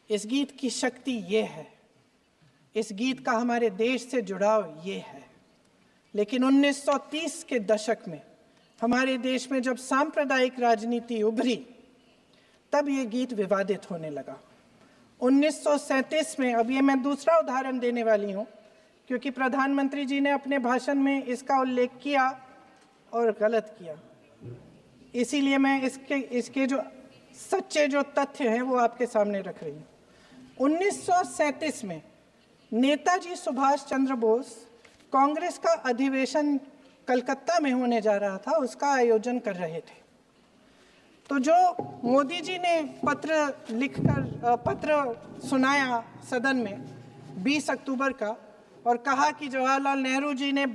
इस गीत की शक्ति ये है, इस गीत का हमारे देश से जुड़ाव ये है। लेकिन 1930 के दशक में हमारे देश में जब सांप्रदायिक राजनीति उभरी, तब ये गीत विवादित होने लगा। 1937 में, अब ये मैं दूसरा उदाहरण देने वाली हूँ, क्योंकि प्रधानमंत्री जी ने अपने भाषण में इसका उल्लेख किया और गलत किया, इसीलिए मैं इसके जो सच्चे जो तथ्य हैं वो आपके सामने रख रही हूँ। 1937 में नेताजी सुभाष चंद्र बोस कांग्रेस का अधिवेशन कलकत्ता में होने जा रहा था, उसका आयोजन कर रहे थे। तो जो मोदी जी ने पत्र सुनाया सदन में 20 अक्टूबर का और कहा कि जवाहरलाल नेहरू जी ने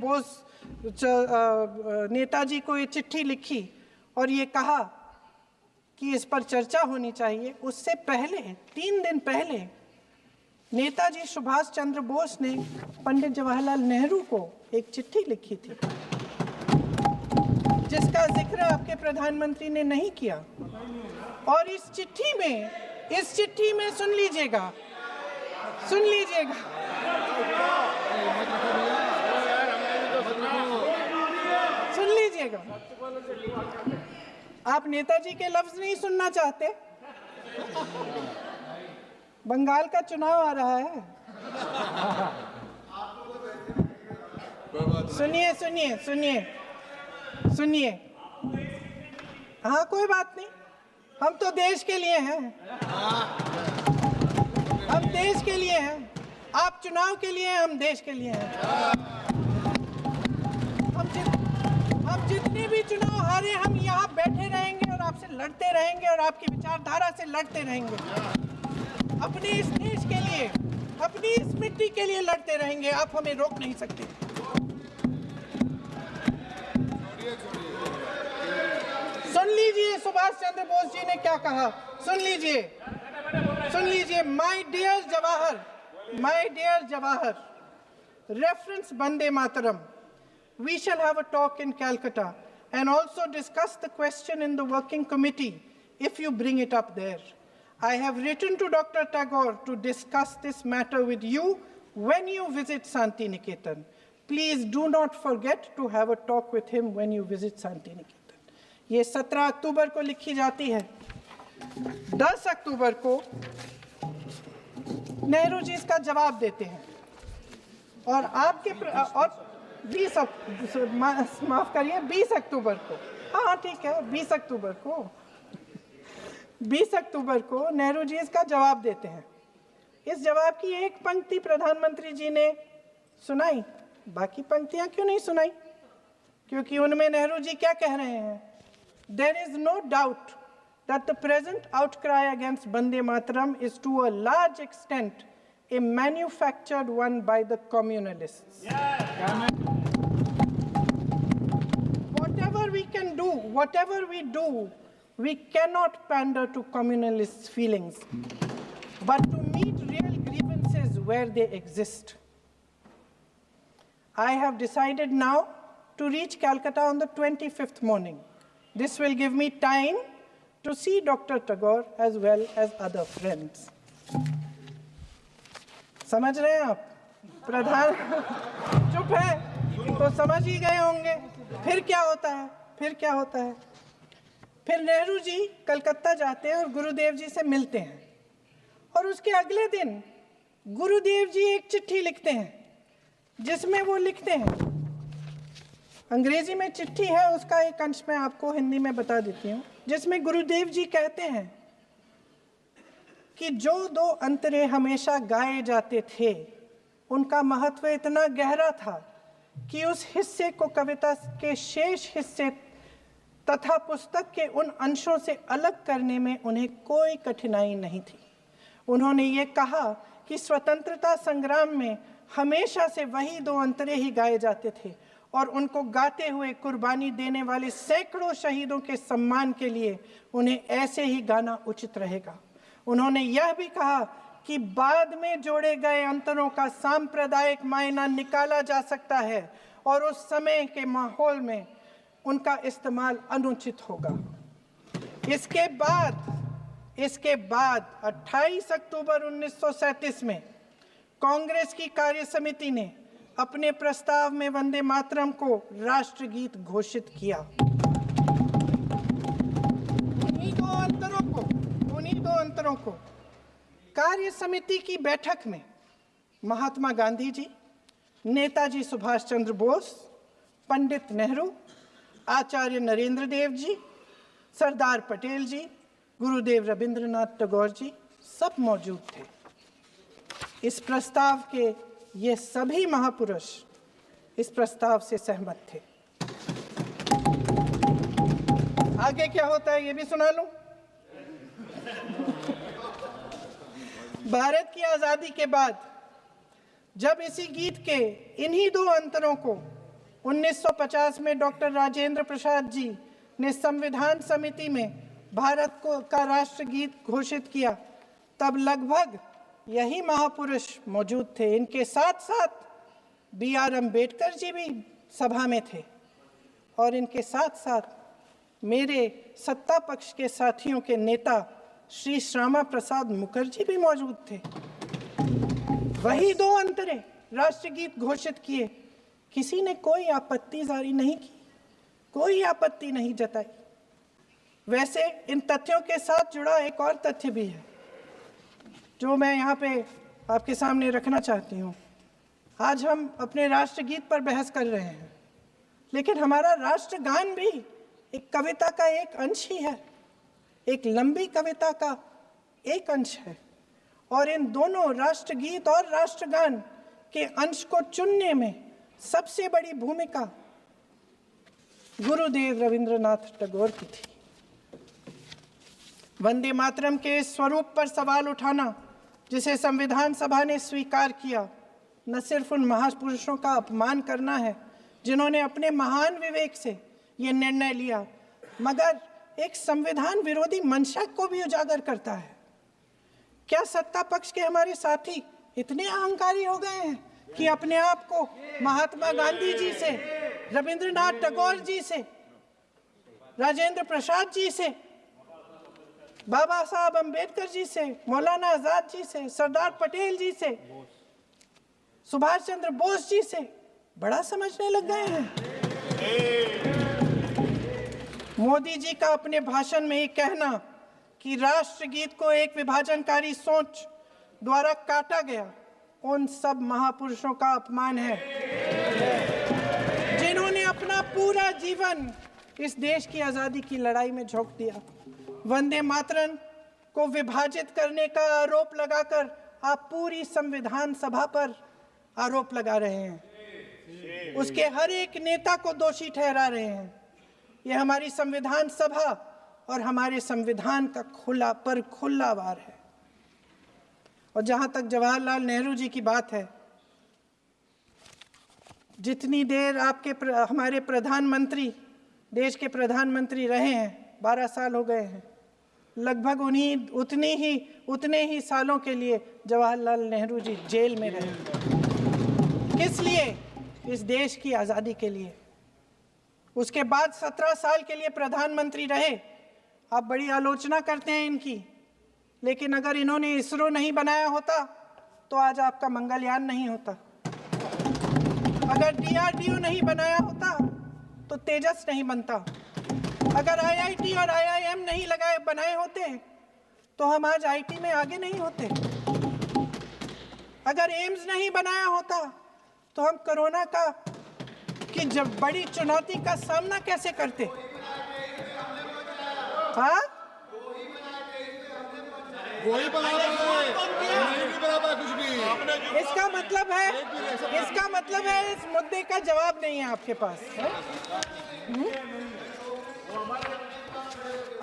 नेताजी को ये चिट्ठी लिखी और ये कहा कि इस पर चर्चा होनी चाहिए, उससे पहले 3 दिन पहले नेताजी सुभाष चंद्र बोस ने पंडित जवाहरलाल नेहरू को एक चिट्ठी लिखी थी, जिसका जिक्र आपके प्रधानमंत्री ने नहीं किया। और इस चिट्ठी में सुन लीजिएगा, आप नेताजी के लफ्ज नहीं सुनना चाहते? बंगाल का चुनाव आ रहा है। सुनिए। हाँ, कोई बात नहीं, हम तो देश के लिए हैं, हम देश के लिए हैं। आप चुनाव के लिए हैं, हम देश के लिए हैं। हम जितने भी चुनाव हारे, हम यहाँ बैठे रहेंगे और आपसे लड़ते रहेंगे और आपकी विचारधारा से लड़ते रहेंगे। अपने इस देश के लिए, अपनी इस मिट्टी के लिए लड़ते रहेंगे। आप हमें रोक नहीं सकते। सुन लीजिए सुभाष चंद्र बोस जी ने क्या कहा, सुन लीजिए। My dear Jawahar, reference Vande Mataram, we shall have a talk in Calcutta and also discuss the question in the working committee if you bring it up there. I have written to Dr. Tagore to discuss this matter with you when you visit Santi Niketan. Please do not forget to have a talk with him when you visit Santi Niketan. ये 17 अक्टूबर को लिखी जाती है। 10 अक्टूबर को नेहरू जी इसका जवाब देते हैं और आपके और 20 अक्टूबर को, हाँ ठीक है, 20 अक्टूबर को नेहरू जी इसका जवाब देते हैं। इस जवाब की एक पंक्ति प्रधानमंत्री जी ने सुनाई, बाकी पंक्तियां क्यों नहीं सुनाई? क्योंकि उनमें नेहरू जी क्या कह रहे हैं? There is no doubt that the present outcry against Vande Mataram is to a large extent a manufactured one by the communalists. Whatever we do, we cannot pander to communalists' feelings, but to meet real grievances where they exist. I have decided now to reach Calcutta on the 25th morning. This will give me time to see Dr. Tagore as well as other friends. समझ रहे हैं आप? प्रधान चुप है तो समझ ही गए होंगे। फिर क्या होता है? फिर नेहरू जी कलकत्ता जाते हैं और गुरुदेव जी से मिलते हैं और उसके अगले दिन गुरुदेव जी एक चिट्ठी लिखते हैं, जिसमें वो लिखते हैं, अंग्रेजी में चिट्ठी है, उसका एक अंश मैं आपको हिंदी में बता देती हूँ, जिसमें गुरुदेव जी कहते हैं कि जो 2 अंतरे हमेशा गाए जाते थे, उनका महत्व इतना गहरा था कि उस हिस्से को कविता के शेष हिस्से तथा पुस्तक के उन अंशों से अलग करने में उन्हें कोई कठिनाई नहीं थी। उन्होंने ये कहा कि स्वतंत्रता संग्राम में हमेशा से वही 2 अंतरे ही गाए जाते थे और उनको गाते हुए कुर्बानी देने वाले सैकड़ों शहीदों के सम्मान के लिए उन्हें ऐसे ही गाना उचित रहेगा। उन्होंने यह भी कहा कि बाद में जोड़े गए अंतरों का सांप्रदायिक मायना निकाला जा सकता है और उस समय के माहौल में उनका इस्तेमाल अनुचित होगा। इसके बाद 28 अक्टूबर 1937 में कांग्रेस की कार्य समिति ने अपने प्रस्ताव में वंदे मातरम को राष्ट्रगीत घोषित किया। उन्हीं दो अंतरों को कार्य समिति की बैठक में महात्मा गांधी जी, नेताजी सुभाष चंद्र बोस, पंडित नेहरू, आचार्य नरेंद्र देव जी, सरदार पटेल जी, गुरुदेव रविंद्रनाथ टैगोर जी सब मौजूद थे। इस प्रस्ताव के ये सभी महापुरुष इस प्रस्ताव से सहमत थे। आगे क्या होता है ये भी सुना लूं। भारत की आजादी के बाद जब इसी गीत के इन्हीं दो अंतरों को 1950 में डॉक्टर राजेंद्र प्रसाद जी ने संविधान समिति में भारत का राष्ट्रगीत घोषित किया, तब लगभग यही महापुरुष मौजूद थे। इनके साथ साथ B.R. अम्बेडकर जी भी सभा में थे और इनके साथ साथ मेरे सत्ता पक्ष के साथियों के नेता श्री श्यामा प्रसाद मुखर्जी भी मौजूद थे। वही दो अंतरे राष्ट्रगीत घोषित किए, किसी ने कोई आपत्ति जारी नहीं की, कोई आपत्ति नहीं जताई। वैसे इन तथ्यों के साथ जुड़ा एक और तथ्य भी है जो मैं यहाँ पे आपके सामने रखना चाहती हूँ। आज हम अपने राष्ट्रगीत पर बहस कर रहे हैं, लेकिन हमारा राष्ट्रगान भी एक कविता का एक अंश ही है, एक लंबी कविता का एक अंश है। और इन दोनों राष्ट्रगीत और राष्ट्रगान के अंश को चुनने में सबसे बड़ी भूमिका गुरुदेव रविंद्रनाथ टैगोर की थी। वंदे मातरम के स्वरूप पर सवाल उठाना, जिसे संविधान सभा ने स्वीकार किया, न सिर्फ उन महापुरुषों का अपमान करना है जिन्होंने अपने महान विवेक से ये निर्णय लिया, मगर एक संविधान विरोधी मंशा को भी उजागर करता है। क्या सत्ता पक्ष के हमारे साथी इतने अहंकारी हो गए हैं कि अपने आप को महात्मा गांधी जी से, रविंद्रनाथ टैगोर जी से, राजेंद्र प्रसाद जी से, बाबा साहब अम्बेडकर जी से, मौलाना आजाद जी से, सरदार पटेल जी से, सुभाष चंद्र बोस जी से बड़ा समझने लग गए हैं? मोदी जी का अपने भाषण में ये कहना कि राष्ट्रगीत को एक विभाजनकारी सोच द्वारा काटा गया, उन सब महापुरुषों का अपमान है जिन्होंने अपना पूरा जीवन इस देश की आजादी की लड़ाई में झोंक दिया। वंदे मातरम को विभाजित करने का आरोप लगाकर आप पूरी संविधान सभा पर आरोप लगा रहे हैं, उसके हर एक नेता को दोषी ठहरा रहे हैं। यह हमारी संविधान सभा और हमारे संविधान का खुला वार है। और जहां तक जवाहरलाल नेहरू जी की बात है, जितनी देर हमारे प्रधानमंत्री देश के प्रधानमंत्री रहे हैं, 12 साल हो गए हैं, लगभग उतने ही सालों के लिए जवाहरलाल नेहरू जी जेल में रहे। किस लिए? इस देश की आज़ादी के लिए। उसके बाद 17 साल के लिए प्रधानमंत्री रहे। आप बड़ी आलोचना करते हैं इनकी, लेकिन अगर इन्होंने इसरो नहीं बनाया होता तो आज आपका मंगलयान नहीं होता। अगर DRDO नहीं बनाया होता तो तेजस नहीं बनता। अगर IIT और IIM नहीं बनाए होते तो हम आज IT में आगे नहीं होते। अगर एम्स नहीं बनाया होता तो हम कोरोना की जब बड़ी चुनौती का सामना कैसे करते? हाँ, वही बना रहा है, कुछ भी। इसका मतलब है इस मुद्दे का जवाब नहीं है आपके पास।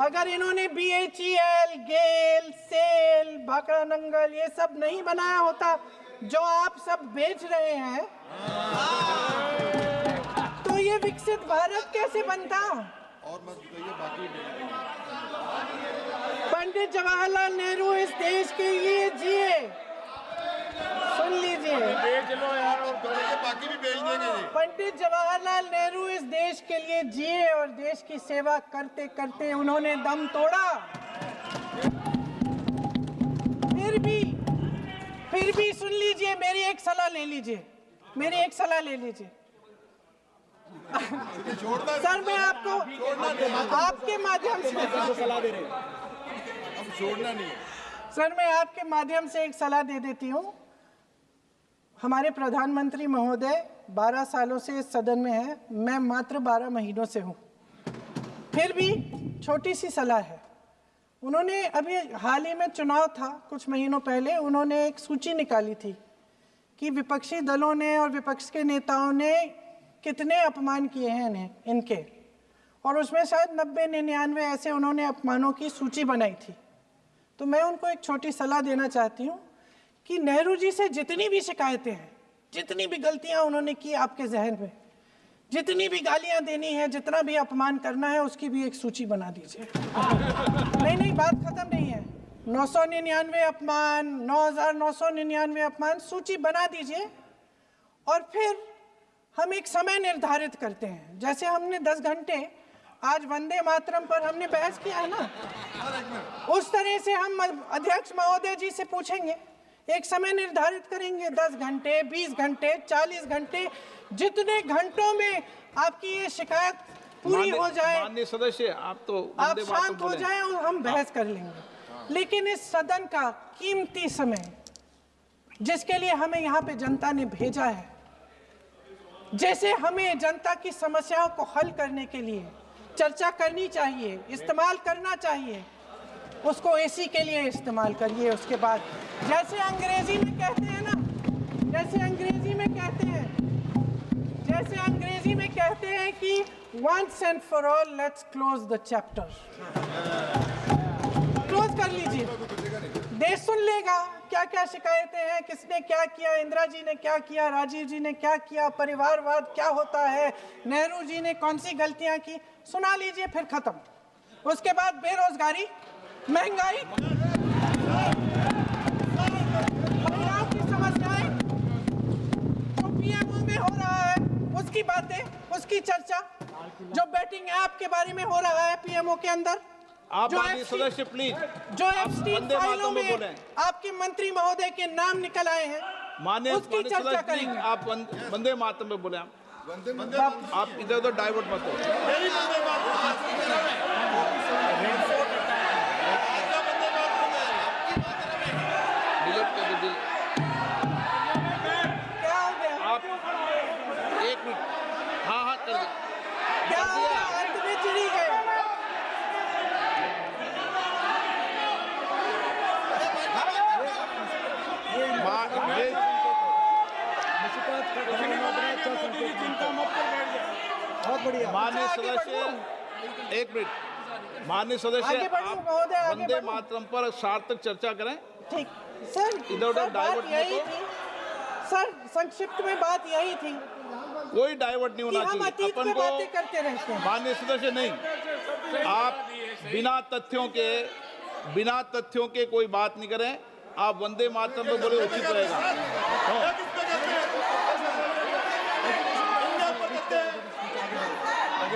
अगर इन्होंने BHEL, गेल, सेल, भाखड़ा नंगल ये सब नहीं बनाया होता जो आप सब बेच रहे हैं, तो ये विकसित भारत कैसे बनता? और मत कहिए, बाकी पंडित जवाहरलाल नेहरू इस देश के लिए जिए। सुन लीजिए, बेच लो यार, और बाकी भी बेच देंगे। पंडित जवाहरलाल नेहरू इस देश के लिए जिए और देश की सेवा करते करते उन्होंने दम तोड़ा। फिर भी सुन लीजिए, मेरी एक सलाह ले लीजिए, मेरी एक सलाह ले लीजिए। सर मैं आपको आपके माध्यम से सलाह दे रहे हैं, हम छोड़ना नहीं है। सर मैं आपके माध्यम से एक सलाह दे देती हूँ। हमारे प्रधानमंत्री महोदय 12 सालों से इस सदन में हैं, मैं मात्र 12 महीनों से हूँ। फिर भी छोटी सी सलाह है। उन्होंने अभी हाल ही में चुनाव था, कुछ महीनों पहले उन्होंने एक सूची निकाली थी कि विपक्षी दलों ने और विपक्ष के नेताओं ने कितने अपमान किए हैं इनके, और उसमें शायद 90-99 ऐसे उन्होंने अपमानों की सूची बनाई थी। तो मैं उनको एक छोटी सलाह देना चाहती हूँ कि नेहरू जी से जितनी भी शिकायतें हैं, जितनी भी गलतियाँ उन्होंने की आपके जहन में, जितनी भी गालियाँ देनी है, जितना भी अपमान करना है, उसकी भी एक सूची बना दीजिए। नहीं, बात खत्म नहीं है। 999 अपमान, 9,999 अपमान, सूची बना दीजिए और फिर हम एक समय निर्धारित करते हैं। जैसे हमने 10 घंटे आज वंदे मातरम पर हमने बहस किया है ना, उस तरह से हम अध्यक्ष महोदय जी से पूछेंगे, एक समय निर्धारित करेंगे, 10 घंटे, 20 घंटे, 40 घंटे, जितने घंटों में आपकी ये शिकायत पूरी हो जाए, माननीय सदस्य आप शांत हो जाए और हम बहस कर लेंगे। लेकिन इस सदन का कीमती समय, जिसके लिए हमें यहाँ पे जनता ने भेजा है, जैसे हमें जनता की समस्याओं को हल करने के लिए चर्चा करनी चाहिए, इस्तेमाल करना चाहिए, उसको एसी के लिए इस्तेमाल करिए। उसके बाद जैसे अंग्रेजी में कहते हैं ना, जैसे अंग्रेजी में कहते हैं कि once and for all let's close the chapter, close कर लीजिए। देश सुन लेगा क्या क्या शिकायतें हैं, किसने क्या किया, इंदिरा जी ने क्या किया, राजीव जी ने क्या किया, परिवारवाद क्या होता है, नेहरू जी ने कौन सी गलतियां की, सुना लीजिए, फिर खत्म। उसके बाद बेरोजगारी, महंगाई, महिलाओं की समस्याएं, जो पीएमओ में हो रहा है उसकी बातें, उसकी चर्चा, जो बैटिंग ऐप के बारे में हो रहा है पीएमओ के अंदर, आप सदस्य प्लीज, जो एप्स्टीन फाइलों में आपके मंत्री महोदय के नाम निकल आए हैं, उसकी चर्चा करेंगे। आप वंदे मातरम में बोले, आप इधर उधर डाइवर्ट मत हो। क्या हो गया? आप 1 मिनट, हाँ कर दो। क्या हो गया? अंत में चिड़ी गए। बहुत बढ़िया। माननीय सदस्य 1 मिनट, माननीय सदस्य आगे बढ़ो आप महोदय, आगे वंदे बढ़ो। मातरम पर सार्थक चर्चा करें। ठीक सर, इधर उधर सर, डाइवर्ट बात यही मत थी सर, संक्षिप्त में बात यही थी कोई डाइवर्ट नहीं कि होना हम चाहिए अतीत अपन पे को। बातें करते रहते हैं। माननीय सदस्य नहीं, आप बिना तथ्यों के कोई बात नहीं करें। आप वंदे मातरम पे बोले उचित रहेगा।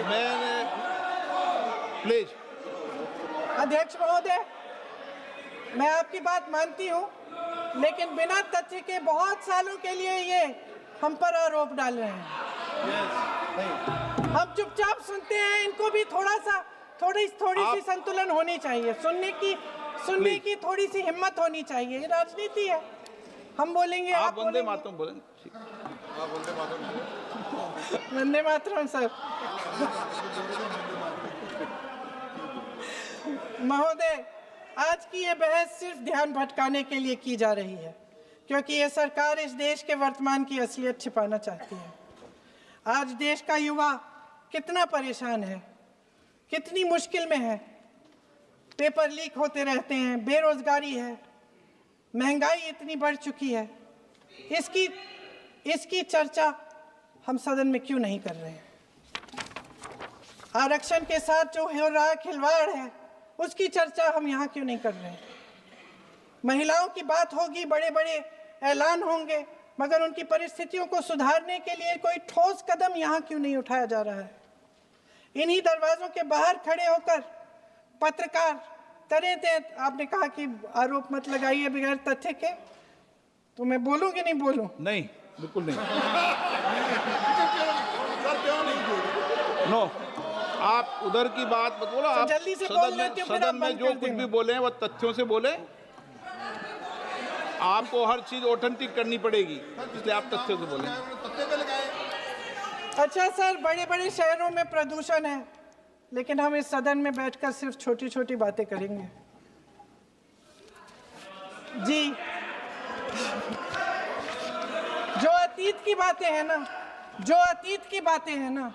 मैंने प्लीज। अध्यक्ष महोदय, मैं आपकी बात मानती हूँ, लेकिन बिना तथ्य के बहुत सालों के लिए ये हम पर आरोप डाल रहे हैं। हम चुपचाप सुनते हैं, इनको भी थोड़ी सी संतुलन होनी चाहिए, सुनने की थोड़ी सी हिम्मत होनी चाहिए। ये राजनीति है, हम बोलेंगे, आप वंदे मातरम बोलें। वंदे मातरम सर। महोदय, आज की ये बहस सिर्फ ध्यान भटकाने के लिए की जा रही है, क्योंकि ये सरकार इस देश के वर्तमान की असलियत छिपाना चाहती है। आज देश का युवा कितना परेशान है, कितनी मुश्किल में है, पेपर लीक होते रहते हैं, बेरोजगारी है, महंगाई इतनी बढ़ चुकी है। इसकी चर्चा हम सदन में क्यों नहीं कर रहे हैं? आरक्षण के साथ जो हो रहा खिलवाड़ है, उसकी चर्चा हम यहाँ क्यों नहीं कर रहे हैं? महिलाओं की बात होगी, बड़े बड़े ऐलान होंगे, मगर उनकी परिस्थितियों को सुधारने के लिए कोई ठोस कदम यहाँ क्यों नहीं उठाया जा रहा है? इन्हीं दरवाजों के बाहर खड़े होकर पत्रकार तरह आपने कहा कि आरोप मत लगाइए बगैर तथ्य के, तो मैं बोलूं कि नहीं बोलूं? नहीं, बिल्कुल नहीं। सर क्यों नहीं बोल? नो, आप उधर की बात मत बोलो। आप जल्दी से बोल लेती हूं, फिर आप सदन में बंद जो कर कुछ देना। भी बोले हैं वो तथ्यों से बोले। आपको हर चीज ऑथेंटिक करनी पड़ेगी, इसलिए आप तथ्यों से बोले। तत्ते पे लगाए। अच्छा सर, बड़े बड़े शहरों में प्रदूषण है, लेकिन हम इस सदन में बैठकर सिर्फ छोटी छोटी बातें करेंगे। जी, जो अतीत की बातें हैं ना, जो अतीत की बातें हैं ना,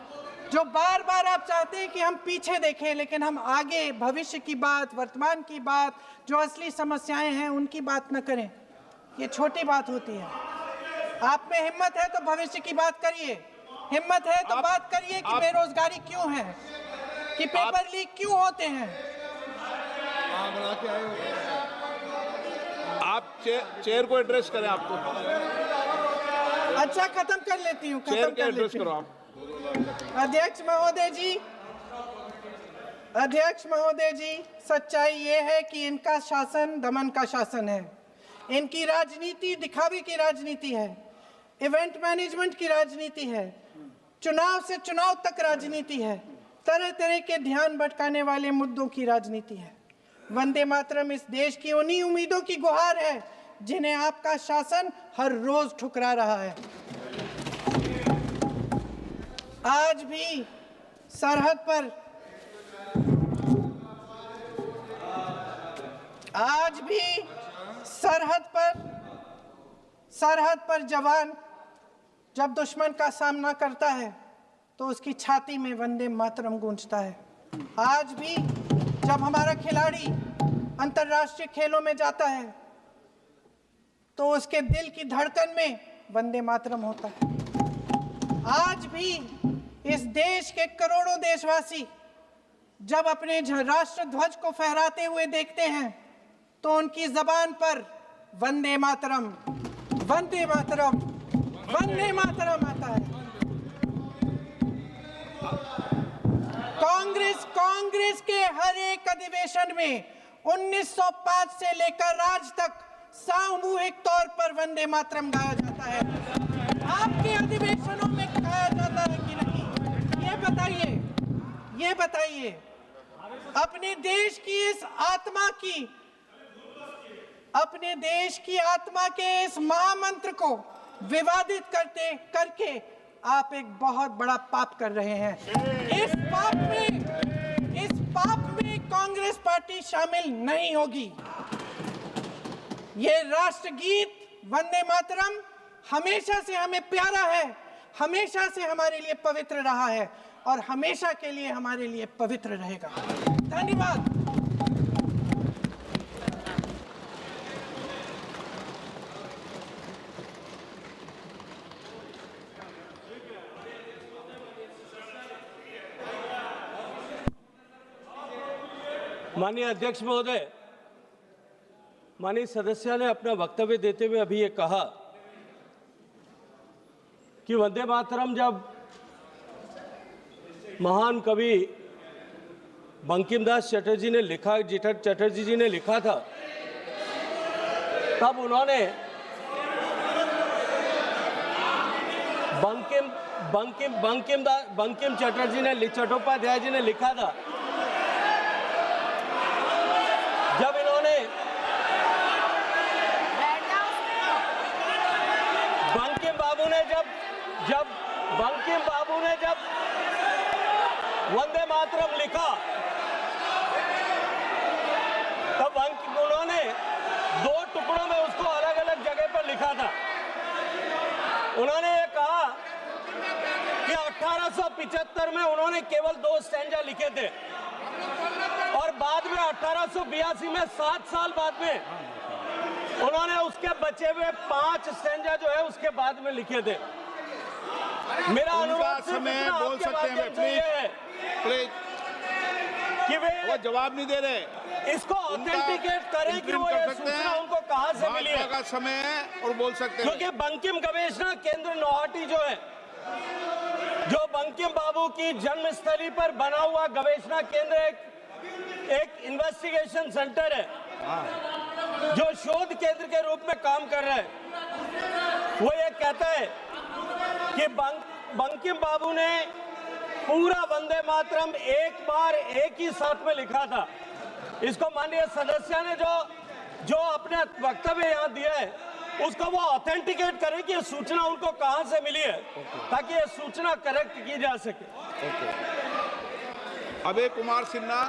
जो बार बार आप चाहते हैं कि हम पीछे देखें, लेकिन हम आगे भविष्य की बात, वर्तमान की बात, जो असली समस्याएं हैं उनकी बात न करें, ये छोटी बात होती है। आप में हिम्मत है तो भविष्य की बात करिए, हिम्मत है तो बात करिए कि बेरोजगारी क्यों है, कि पेपर लीक क्यों होते हैं। बना के आए हो। आप चेयर को एड्रेस करें। आपको अच्छा, खत्म कर लेती हूँ, चेयर खत्म के कर एड्रेस लेती करो हूँ। आप। अध्यक्ष महोदय जी, अध्यक्ष महोदय जी, सच्चाई ये है कि इनका शासन दमन का शासन है। इनकी राजनीति दिखावे की राजनीति है, इवेंट मैनेजमेंट की राजनीति है, चुनाव से चुनाव तक राजनीति है, तरह तरह के ध्यान भटकाने वाले मुद्दों की राजनीति है। वंदे मातरम इस देश की उन्हीं उम्मीदों की गुहार है जिन्हें आपका शासन हर रोज ठुकरा रहा है। आज भी सरहद पर जवान जब दुश्मन का सामना करता है तो उसकी छाती में वंदे मातरम गूंजता है। आज भी जब हमारा खिलाड़ी अंतर्राष्ट्रीय खेलों में जाता है तो उसके दिल की धड़कन में वंदे मातरम होता है। आज भी इस देश के करोड़ों देशवासी जब अपने राष्ट्र ध्वज को फहराते हुए देखते हैं तो उनकी जबान पर वंदे मातरम, वंदे मातरम, वंदे मातरम आता है। कांग्रेस के हर एक अधिवेशन में 1905 से लेकर आज तक सामूहिक तौर पर वंदे मातरम गाया जाता है। आपके अधिवेशनों में गाया जाता है कि नहीं, ये बताइए। अपने देश की आत्मा के इस महामंत्र को विवादित करके आप एक बहुत बड़ा पाप कर रहे हैं। इस पाप में कांग्रेस पार्टी शामिल नहीं होगी। ये राष्ट्रगीत वंदे मातरम हमेशा से हमें प्यारा है, हमेशा से हमारे लिए पवित्र रहा है और हमेशा के लिए हमारे लिए पवित्र रहेगा। धन्यवाद। माननीय अध्यक्ष महोदय, माननीय सदस्य ने अपना वक्तव्य देते हुए अभी ये कहा कि वंदे मातरम जब महान कवि बंकिमदास चटर्जी जी ने लिखा था, तब उन्होंने बंकिम चट्टोपाध्याय जी ने लिखा था। जब इन्होंने बंकिम बाबू ने जब वंदे मातरम लिखा, तब उन्होंने 2 टुकड़ों में उसको अलग अलग जगह पर लिखा था। उन्होंने ये कहा कि 1875 में उन्होंने केवल 2 स्टैंजा लिखे थे और बाद में 1882 में 7 साल बाद में उन्होंने उसके बचे हुए 5 स्टैंजा जो है उसके बाद में लिखे थे। मेरा अनुरोध समय बोल सकते हैं प्लीज, कि वे वो जवाब नहीं दे रहे। इसको ऑथेंटिकेट करें कि वो ये सूचना उनको कहां से मिली है। का समय है और बोल सकते हैं। क्योंकि बंकिम गवेषणा केंद्र नौहाटी जो है, जो बंकिम बाबू की जन्मस्थली पर बना हुआ गवेषणा केंद्र एक इन्वेस्टिगेशन सेंटर है। जो शोध केंद्र के रूप में काम कर रहा है, वो ये कहता है कि बंकिम बाबू ने पूरा वंदे मातरम एक बार एक ही साथ में लिखा था। इसको माननीय सदस्य ने जो अपने वक्तव्य यहाँ दिया है, उसको वो ऑथेंटिकेट करें कि ये सूचना उनको कहां से मिली है, ताकि ये सूचना करेक्ट की जा सके। अभय कुमार सिन्हा।